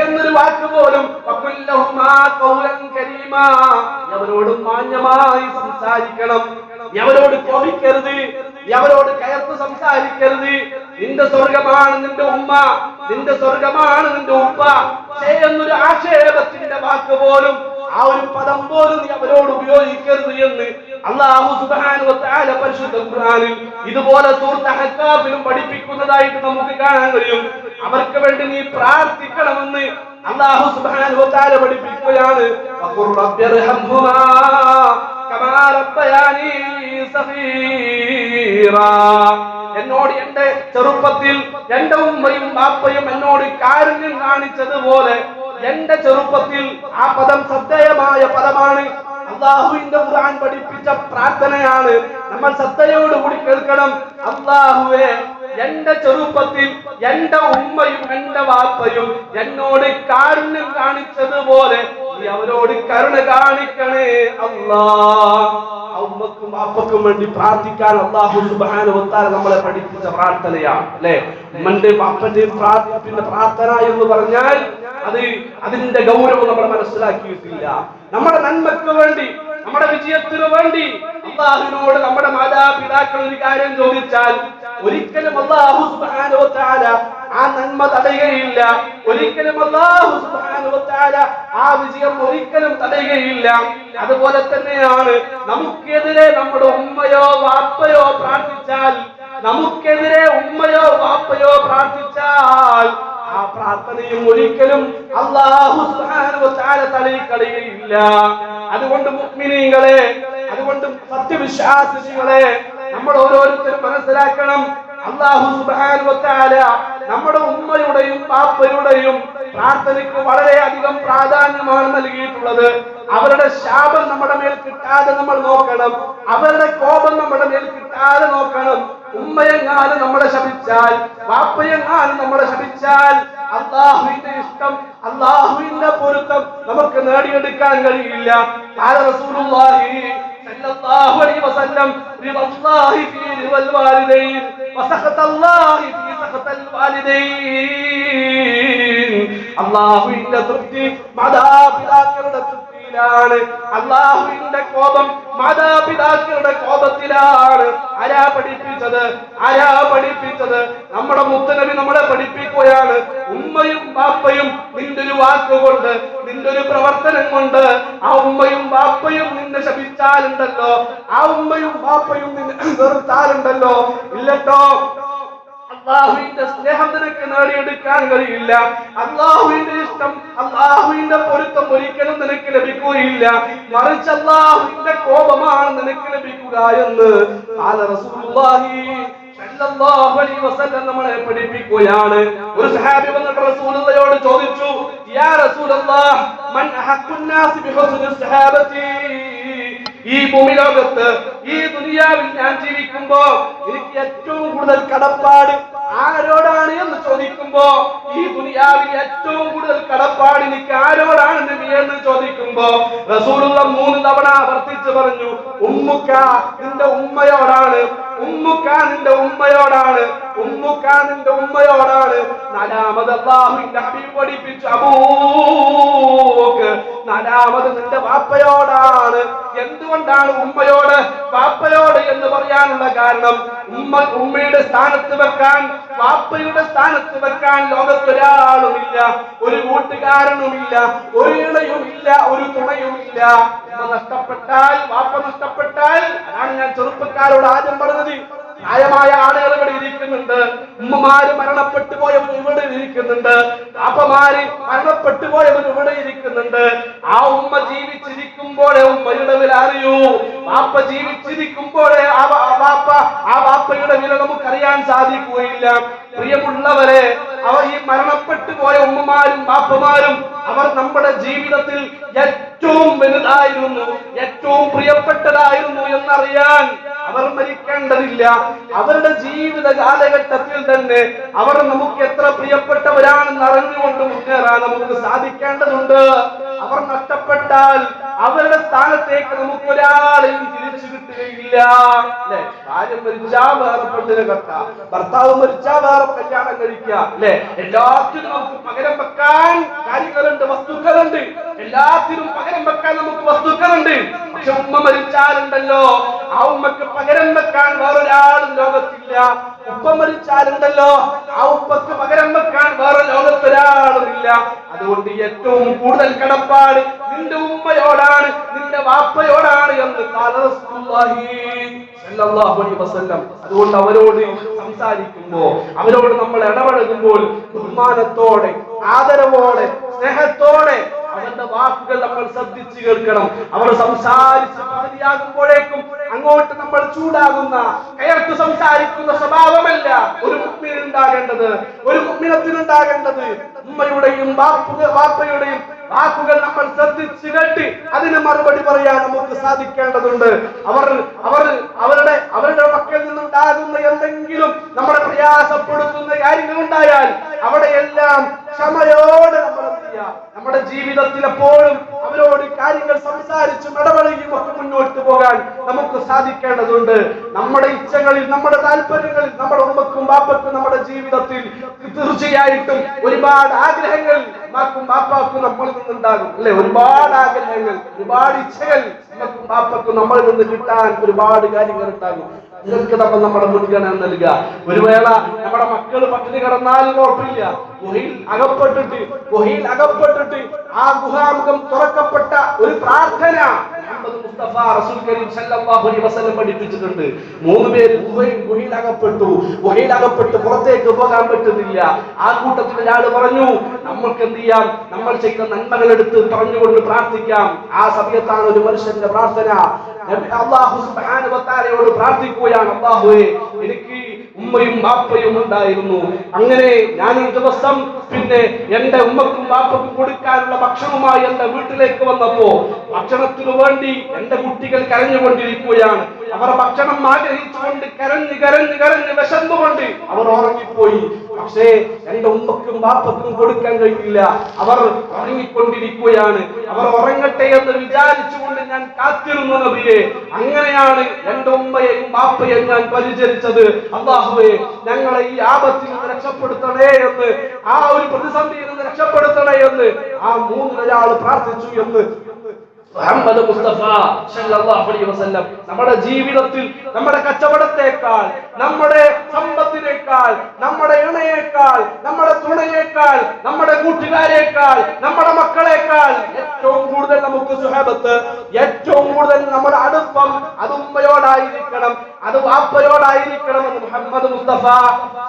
എന്നൊരു വാക്ക് പോലും. വഖുല്ലഹുമാ ഖൗലൻ കരീമാ, അവരോട് മാന്യമായി സംസാരിക്കണം. നീ അവരോട് കോപിക്കരുത്, നീ അവരോട് കയർത്ത് സംസാരിക്കരുത്. നിന്റെ സ്വർഗമാണ് നിന്റെ ഉമ്മ, നിന്റെ സ്വർഗമാണ് നിന്റെ ഉപ്പ എന്നൊരു ആക്ഷേപത്തിന്റെ വാക്ക് പോലും, ആ ഒരു പദം പോലും നീ അവരോട് ഉപയോഗിക്കരുത് എന്ന് അല്ലാഹു സുബ്ഹാനഹു വ തആല പരിശുദ്ധ ഖുർആനിൽ ഇതുപോലെ സൂറത്ത് അഹ്ഖാഫിലും പഠിപ്പിക്കുന്നതായിട്ട് നമുക്ക് കാണാൻ കഴിയും. അവർക്ക് വേണ്ടി നീ പ്രാർത്ഥിക്കണമെന്ന് അല്ലാഹു സുബ്ഹാനഹു വ തആല പഠിപ്പിക്കുകയാണ്. വഖുർ റബ്ബിർഹംഹുമാ കമാ റബ്ബയാനി സഗീറാ. എന്നോട് എന്റെ ചെറുപ്പത്തിൽ എന്റെ ഉമ്മയും ബാപ്പയും എന്നോട് കാരുണ്യം കാണിച്ചതുപോലെ എന്റെ ചെറുപ്പത്തിൽ, ആ പദം ശ്രദ്ധേയമായ പദമാണ്. അല്ലാഹുവിന്റെ ഖുർആൻ പഠിപ്പിച്ച പ്രാർത്ഥനയാണ്. നമ്മൾ ശ്രദ്ധയോടുകൂടി കേൾക്കണം. അല്ലാഹുവേ, എന്റെ ചെറുപ്പത്തിൽ എന്റെ ഉമ്മയും എന്റെ വാപ്പയും എന്നോട് കാരുണ്യം കാണിച്ചതുപോലെ നീ അവരോട് കരുണ കാണിക്കണേ അല്ലാഹ്. ഉമ്മക്കും വാപ്പക്കും വേണ്ടി പ്രാർത്ഥിക്കാൻ അല്ലാഹു സുബ്ഹാനഹു വ തആല നമ്മളെ പഠിപ്പിച്ച പ്രാർത്ഥനയാണ് അല്ലേ. ഉമ്മന്റെ വാപ്പന്റെയും പ്രാർത്ഥന എന്ന് പറഞ്ഞാൽ അതിന്റെ ഗൗരവം നമ്മൾ മനസ്സിലാക്കിയിട്ടില്ല. നമ്മുടെ നന്മയ്ക്ക് വേണ്ടി, നമ്മുടെ വിജയത്തിന് വേണ്ടി അല്ലാഹുവിനോട് നമ്മുടെ മാതാപിതാക്കൾ ഒരു കാര്യം ചോദിച്ചാൽ ഒരിക്കലും അല്ലാഹു സുബ്ഹാനഹു വ തആല ആ നന്മ തടയുകയില്ല. ഒരിക്കലും അല്ലാഹു സുബ്ഹാനഹു വ തആല ആ വിജയം ഒരിക്കലും തടയുകയില്ല. അതുപോലെ തന്നെയാണ് നമുക്കെതിരെ നമ്മുടെ ഉമ്മയോ വാപ്പയോ പ്രാർത്ഥിച്ചാൽ, നമുക്കെതിരെ ഉമ്മയോ വാപ്പയോ പ്രാർത്ഥിച്ചാൽ ആ പ്രാർത്ഥനയും ഒരിക്കലും അല്ലാഹു സുബ്ഹാനഹു വ തആല തള്ളിക്കളയുകയില്ല. അതുകൊണ്ട് മുഅ്മിനീങ്ങളെ, അതുകൊണ്ട് സത്യവിശ്വാസികളെ, നമ്മൾ ഓരോരുത്തരും മനസ്സിലാക്കണം, അല്ലാഹു സുബ്ഹാനഹു വ തആല നമ്മുടെ ഉമ്മയുടെയും പാപ്പയുടെയും പ്രാർത്ഥനയ്ക്ക് വളരെയധികം പ്രാധാന്യമാണ് നൽകിയിട്ടുള്ളത്. അവരുടെ ശാപം നമ്മുടെ മേൽ കിട്ടാതെ നമ്മൾ നോക്കണം. അവരുടെ കോപം നമ്മുടെ മേൽ കിട്ടാതെ നോക്കണം. ഉമ്മയെങ്ങാനും നമ്മളെ ശപിച്ചാൽ, വാപ്പയെങ്ങാനും നമ്മളെ ശപിച്ചാൽ അല്ലാഹുവിന്റെ ഇഷ്ടം, അല്ലാഹുവിന്റെ പൊരുത്തം നമുക്ക് നേടിയെടുക്കാൻ കഴിയില്ല. റസൂലുള്ളാഹി സല്ലല്ലാഹു അലൈഹി വസല്ലം റിളല്ലാഹി ഫീ റിളൽ വാലിദൈൻ വസഖതല്ലാഹി ഫീ സഖതൽ വാലിദൈൻ. അല്ലാഹുവിന്റെ തൃപ്തി മാതാപിതാക്കളുടെ തൃപ്തിയിലാണ്. അല്ലാഹുവിന്റെ കോപം മാതാപിതാക്കളുടെ കോപത്തിലാണ്. ആരാ പഠിപ്പിച്ചത്? ആരാ പഠിപ്പിച്ചത്? നമ്മുടെ മുത്തനബി നമ്മളെ പഠിപ്പിക്കുകയാണ്. ഉമ്മയും ബാപ്പയും നിന്റെ ഒരു വാക്കുകൊണ്ട്, നിന്റെ ഒരു പ്രവർത്തനം കൊണ്ട് ആ ഉമ്മയും ബാപ്പയും നിന്നെ ശപിച്ചാലുണ്ടല്ലോ, ആ ഉമ്മയും ബാപ്പയും നിന്നെ വെറുത്താലുണ്ടല്ലോ, ഇല്ലട്ടോ അല്ലാഹുവിന്റെ സ്നേഹം നിനക്ക് നേടിയെടുക്കാൻ കഴിയില്ല. അല്ലാഹുവിന്റെ ഇഷ്ടം, അല്ലാഹുവിന്റെ പൊരുത്തം ഒരിക്കലും നിനക്ക് ലഭിക്കുകയില്ല. മറിച്ച് അല്ലാഹുവിന്റെ കോപമാണ് നിനക്ക് ലഭിക്കുക എന്ന് റസൂലുള്ളാഹി സല്ലല്ലാഹു അലൈഹി വസല്ലം നമ്മളെ പഠിപ്പിക്കുകയാണ്. ഒരു സഹാബി വന്നിട്ട് റസൂലുള്ളാഹിയോട് ചോദിച്ചു, യാ റസൂലല്ലാഹ്, മൻ അഹഖുൻ നാസി ബിഹുസ്നി സഹാബതി. ഈ ഭൂമിലോകത്ത്, ഈ ദുനിയാവിൽ ഞാൻ ജീവിക്കുമ്പോ എനിക്ക് ഏറ്റവും കൂടുതൽ കടപ്പാട് ആരോടാണ് എന്ന് ചോദിക്കുമ്പോ, ഈ ദുനിയാവിൽ ഏറ്റവും കൂടുതൽ കടപ്പാട് എനിക്ക് ആരോടാണ് നബി എന്ന് ചോദിക്കുമ്പോ റസൂലുള്ള 3 തവണ ആവർത്തിച്ച് പറഞ്ഞു, ഉമ്മുക്ക, നിന്റെ ഉമ്മയോടാണ്. ഉമ്മുക്ക, നിന്റെ ഉമ്മയോടാണ്. ഉമ്മുക്ക, നിന്റെ ഉമ്മയോടാണ്. 4ാമത് അല്ലാഹുവിന്റെ ഹബീബ് പഠിപ്പിച്ചു, അബൂക്ക്, 4ാമത് നിന്റെ വാപ്പയോടാണ്. എന്തുകൊണ്ടാണ് ഉമ്മയോട് വാപ്പയോട് എന്ന് പറയാനുള്ള കാരണം? ഉമ്മയുടെ സ്ഥാനത്ത് വെക്കാൻ, വാപ്പയുടെ സ്ഥാനത്ത് വെക്കാൻ ലോകത്തൊരാളുമില്ല, ഒരു കൂട്ടുകാരനുമില്ല, ഒരു ഇണയുമില്ല, ഒരു തുണയുമില്ല. ഉമ്മ നഷ്ടപ്പെട്ടാൽ, വാപ്പ നഷ്ടപ്പെട്ടാൽ, അതാണ് ഞാൻ ചെറുപ്പക്കാരോട് ആദ്യം പറഞ്ഞത്. പ്രായമായ ആളുകൾ ഇവിടെ ഇരിക്കുന്നുണ്ട്, ഉമ്മമാര് മരണപ്പെട്ടു പോയവർ ഇവിടെ ഇരിക്കുന്നുണ്ട്, പാപ്പമാര് മരണപ്പെട്ടു പോയവർ ഇവിടെ ഇരിക്കുന്നുണ്ട്. ആ ഉമ്മ ജീവിച്ചിരിക്കുമ്പോഴേ ഉമ്മയുടെ വില അറിയൂ. വാപ്പ ജീവിച്ചിരിക്കുമ്പോഴേ ആ വാപ്പയുടെ വില നമുക്കറിയാൻ സാധിക്കുകയില്ല. പ്രിയമുള്ളവരെ, അവർ ഈ മരണപ്പെട്ടു പോയ ഉമ്മമാരും വാപ്പമാരും അവർ നമ്മുടെ ജീവിതത്തിൽ ഏറ്റവും വലുതായിരുന്നു, ഏറ്റവും പ്രിയപ്പെട്ടതായിരുന്നു എന്നറിയാൻ അവർ മരിക്കേണ്ടതില്ല. അവരുടെ ജീവിത കാലഘട്ടത്തിൽ തന്നെ അവർ നമുക്ക് എത്ര പ്രിയപ്പെട്ടവരാണെന്ന് അറിഞ്ഞുകൊണ്ട് മുന്നേറാൻ നമുക്ക് സാധിക്കേണ്ടതുണ്ട്. അവർ നഷ്ടപ്പെട്ടാൽ അവരുടെ സ്ഥാനത്തേക്ക് നമുക്ക് ഒരാളെയും തിരിച്ചു കിട്ടുകയില്ല. അല്ലെ, ഭാര്യ മരിച്ചാ വേറെ പെണ്ണിനെ കെട്ടാം, ഭർത്താവ് മരിച്ചാ വേറെ കല്യാണം കഴിക്കുക. അല്ലെ, എല്ലാത്തിനും നമുക്ക് പകരം വെക്കാൻ കാര്യങ്ങളുണ്ട്, വസ്തുക്കളുണ്ട്. എല്ലാത്തിനും പകരം വെക്കാൻ നമുക്ക് വസ്തുക്കളുണ്ട്. പക്ഷെ ഉമ്മ മരിച്ചാലുണ്ടല്ലോ, ആ ഉമ്മക്ക് പകരം വെക്കാൻ വേറൊരാളും ലോകത്തില്ല. ഉപ്പ മരിച്ചാലുണ്ടല്ലോ ആ ഉപ്പക്ക് പകരം വെക്കാൻ വേറെ ലോകത്തൊരാളുമില്ല. അതുകൊണ്ട് ഏറ്റവും കൂടുതൽ കടപ്പാട് നിന്റെ ഉമ്മയോടാണ്, നിന്റെ വാപ്പയോടാണ് എന്ന് അതുകൊണ്ട് അവരോട് സംസാരിക്കുമ്പോ, അവരോട് നമ്മൾ ഇടപഴകുമ്പോൾ ബഹുമാനത്തോടെ, ആദരവോടെ, സ്നേഹത്തോടെ അവരുടെ വാക്കുകൾ നമ്മൾ ശ്രദ്ധിച്ചു കേൾക്കണം. അവർ സംസാരിച്ച് മതിയാകുമ്പോഴേക്കും അങ്ങോട്ട് നമ്മൾ ചൂടാകുന്ന, കയർത്ത് സംസാരിക്കുന്ന സ്വഭാവമല്ല ഒരു മുഅ്മിനുണ്ടാകേണ്ടത്, ഒരു മുഅ്മിനത്തിനുണ്ടാകേണ്ടത്. ഉമ്മയുടെയും വാപ്പയുടെയും വാക്കുകൾ നമ്മൾ ശ്രദ്ധിച്ചു കേട്ട് അതിന് മറുപടി പറയാൻ നമുക്ക് സാധിക്കേണ്ടതുണ്ട്. അവരുടെ മക്കളിൽ നിന്നുണ്ടാകുന്ന എന്തെങ്കിലും നമ്മളെ പ്രയാസപ്പെടുത്തുന്ന കാര്യങ്ങൾ ഉണ്ടായാൽ അവിടെയെല്ലാം ക്ഷമയോടെ നമ്മൾ നമ്മുടെ ജീവിതത്തിൽ എപ്പോഴും അവരോട് കാര്യങ്ങൾ സംസാരിച്ചും ഇടപഴകിയും ഒക്കെ മുന്നോട്ട് പോകാൻ നമുക്ക് സാധിക്കേണ്ടതുണ്ട്. നമ്മുടെ ഇച്ഛകളിൽ, നമ്മുടെ താല്പര്യങ്ങളിൽ, നമ്മുടെ ഉമ്മക്കും ബാപ്പക്കും നമ്മുടെ ജീവിതത്തിൽ തീർച്ചയായിട്ടും ഒരുപാട് ആഗ്രഹങ്ങൾ ഉമ്മാക്കും ബാപ്പാക്കും നമ്മളിൽ നിന്നുണ്ടാകും, അല്ലെ? ഒരുപാട് ആഗ്രഹങ്ങൾ, ഒരുപാട് ഇച്ഛകൾ ഉമ്മക്കും ബാപ്പക്കും നമ്മളിൽ നിന്ന് കിട്ടാൻ ഒരുപാട് കാര്യങ്ങൾ ഉണ്ടാകും. ഇതൊക്കെ നമ്മൾ നമ്മുടെ മുൻഗണന നൽകുക. ഒരു വേള നമ്മുടെ മക്കൾ പട്ടിണി കിടന്നാലും കുഴപ്പമില്ല, ഗുഹയിൽ അകപ്പെട്ടിട്ട് ആ ഗുഹാമുഖം തുറക്കപ്പെട്ട ഒരു പ്രാർത്ഥന മുഹമ്മദ് മുസ്തഫ റസൂൽ കരീം സല്ലല്ലാഹു അലൈഹി വസല്ലം പഠിപ്പിച്ചിട്ടുണ്ട്. 3 പേര് ഗുഹയിൽ അകപ്പെട്ട് പുറത്തേക്ക് പോകാൻ പറ്റുന്നില്ല. ആ കൂട്ടത്തിൽ ഒരാൾ പറഞ്ഞു, നമ്മൾക്ക് എന്ത് ചെയ്യാം, നമ്മൾ ചെയ്ത നന്മകൾ എടുത്ത് പറഞ്ഞുകൊണ്ട് പ്രാർത്ഥിക്കാം. ആ സമയത്താണ് ഒരു മനുഷ്യന്റെ പ്രാർത്ഥന. അല്ലാഹു സുബ്ഹാനഹു വ തആലയോട് പ്രാർത്ഥിക്കുകയാണ്, അല്ലാഹുവേ എനിക്ക് ഉമ്മയും ബാപ്പയും ഉണ്ടായിരുന്നു, അങ്ങനെ ഞാനൊരു ദിവസം പിന്നെ എന്റെ ഉമ്മക്കും ബാപ്പക്കും കൊടുക്കാനുള്ള ഭക്ഷണവുമായി എന്റെ വീട്ടിലേക്ക് വന്നപ്പോ ഭക്ഷണത്തിനു വേണ്ടി എന്റെ കുട്ടികൾ കരഞ്ഞുകൊണ്ടിരിക്കുകയാണ്. അവർ ഭക്ഷണം ആഗ്രഹിച്ചുകൊണ്ട് കരഞ്ഞ് വിശന്നുകൊണ്ട് അവർ ഉറങ്ങിപ്പോയി. പക്ഷേ എന്റെ ഉമ്മക്കും ബാപ്പക്കും കൊടുക്കാൻ കഴിയില്ല, അവർ ഉറങ്ങിക്കൊണ്ടിരിക്കുകയാണ്. അവർ ഉറങ്ങട്ടെ എന്ന് വിചാരിച്ചുകൊണ്ട് ഞാൻ കാത്തിരുന്നു നബിയെ. അങ്ങനെയാണ് എന്റെ ഉമ്മയെയും ബാപ്പയെയും ഞാൻ പരിചരിച്ചത്. അല്ലാഹുവേ ഞങ്ങളെ ഈ ആപത്തിൽ നിന്ന് രക്ഷപ്പെടുത്തണേ എന്ന്, ആ ഒരു പ്രതിസന്ധിയിൽ നിന്ന് രക്ഷപ്പെടുത്തണേ എന്ന് ആ 3 പ്രാർത്ഥിച്ചു എന്ന് മുഹമ്മദ് മുസ്തഫ സല്ലല്ലാഹു അലൈഹി വസല്ലം നമ്മുടെ ജീവിതത്തിൽ നമ്മുടെ കച്ചവടത്തേക്കാൾ, നമ്മുടെ സമ്പത്തിനേക്കാൾ, നമ്മുടെ ഇണയേക്കാൾ, നമ്മുടെ തുണയേക്കാൾ, നമ്മുടെ കൂട്ടുകാരേക്കാൾ, നമ്മുടെ മക്കളേക്കാൾ ഏറ്റവും കൂടുതൽ നമുക്ക് സുഹബത്ത്, ഏറ്റവും കൂടുതൽ നമ്മുടെ അടുപ്പം അത് ഉമ്മയോടായിരിക്കണം, അത് വാപ്പയോടായിരിക്കണം എന്ന് മുഹമ്മദ് മുസ്തഫ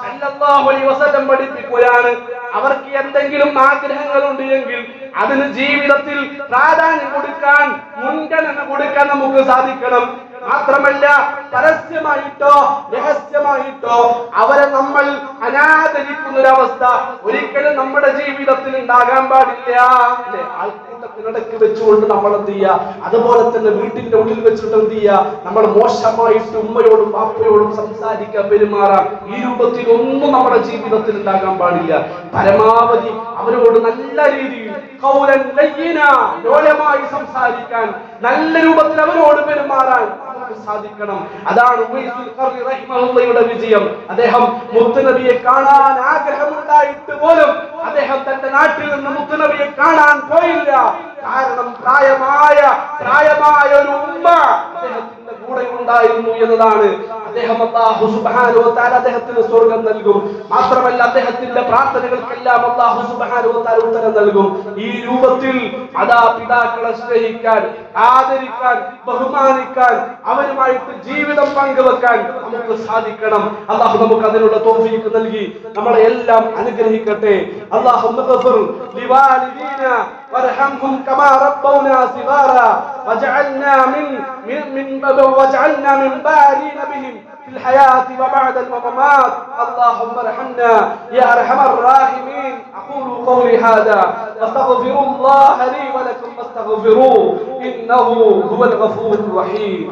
സല്ലല്ലാഹു അലൈഹി വസല്ലം പഠിപ്പിക്കുകയാണ്. അവർക്ക് എന്തെങ്കിലും ആഗ്രഹങ്ങളുണ്ട് എങ്കിൽ അതിന് ജീവിതത്തിൽ പ്രാധാന്യം കൊടുക്കാൻ, മുൻഗണന കൊടുക്കാൻ നമുക്ക് സാധിക്കണം. മാത്രമല്ല പരസ്യമായിട്ടോ രഹസ്യമായിട്ടോ അവരെ നമ്മൾ അനാദരിക്കുന്ന ഒരവസ്ഥ ഒരിക്കലും നമ്മുടെ ജീവിതത്തിൽ ഉണ്ടാകാൻ പാടില്ല. അല്ലെ? ആൾക്കൂട്ടത്തിനിടയ്ക്ക് വെച്ചുകൊണ്ട് നമ്മൾ എന്ത് ചെയ്യുക, അതുപോലെ തന്നെ വീട്ടിന്റെ ഉള്ളിൽ വെച്ചിട്ട് എന്ത് ചെയ്യുക, നമ്മൾ മോശമായിട്ട് ഉമ്മയോടും ബാപ്പയോടും സംസാരിക്കാൻ, പെരുമാറാൻ, ഈ രൂപത്തിൽ ഒന്നും നമ്മുടെ ജീവിതത്തിൽ ഉണ്ടാകാൻ പാടില്ല. പരമാവധി അവരോട് നല്ല രീതിയിൽ ലോലമായി സംസാരിക്കാൻ, നല്ല രൂപത്തിൽ അവരോട് പെരുമാറാൻ സാധിക്കണം. അതാണ് ഉവൈസുൽ ഖർനി റഹിമഹുള്ളയുടെ വിജയം. അദ്ദേഹം മുത്തുനബിയെ കാണാൻ ആഗ്രഹമുണ്ടായിട്ട് പോലും അദ്ദേഹം തന്റെ നാട്ടിൽ നിന്ന് മുത്തുനബിയെ കാണാൻ പോയില്ല. കാരണം പ്രായമായ ഒരു ഉമ്മ അദ്ദേഹത്തിന്റെ കൂടെ ഉണ്ടായിരുന്നു എന്നതാണ്. അദ്ദേഹം അല്ലാഹു സുബ്ഹാനഹു വ തആല അദ്ദേഹത്തിന് സ്വർഗ്ഗം നൽകും. മാത്രമല്ല അദ്ദേഹത്തിന്റെ പ്രാർത്ഥനകൾക്കെല്ലാം അല്ലാഹു സുബ്ഹാനഹു വ തആല ഉത്തരം നൽകും. ഈ രൂപത്തിൽ പിതാക്കളെ സ്നേഹിക്കാൻ, ആദരിക്കാൻ, ബഹുമാനിക്കാൻ, അവരുമായിട്ട് ജീവിതം പങ്കുവെക്കാൻ നമുക്ക് സാധിക്കണം. അല്ലാഹു നമുക്ക് അതിനുള്ള തൗഫീഖ് നൽകി നമ്മളെ എല്ലാം അനുഗ്രഹിക്കട്ടെ. അല്ലാഹുമ്മ ഗഫർ ലിവാലിദീന വർഹംഹും കമാ റബ്ബൗനാ സിഗാറാ വജഅൽനാ മിൻ ബാരീന ബിഹിം في الحياة وبعد الممات. اللهم ارحمنا يا أرحم الراحمين. أقول قولي هذا واستغفر الله لي ولكم فاستغفروه إنه هو الغفور الرحيم.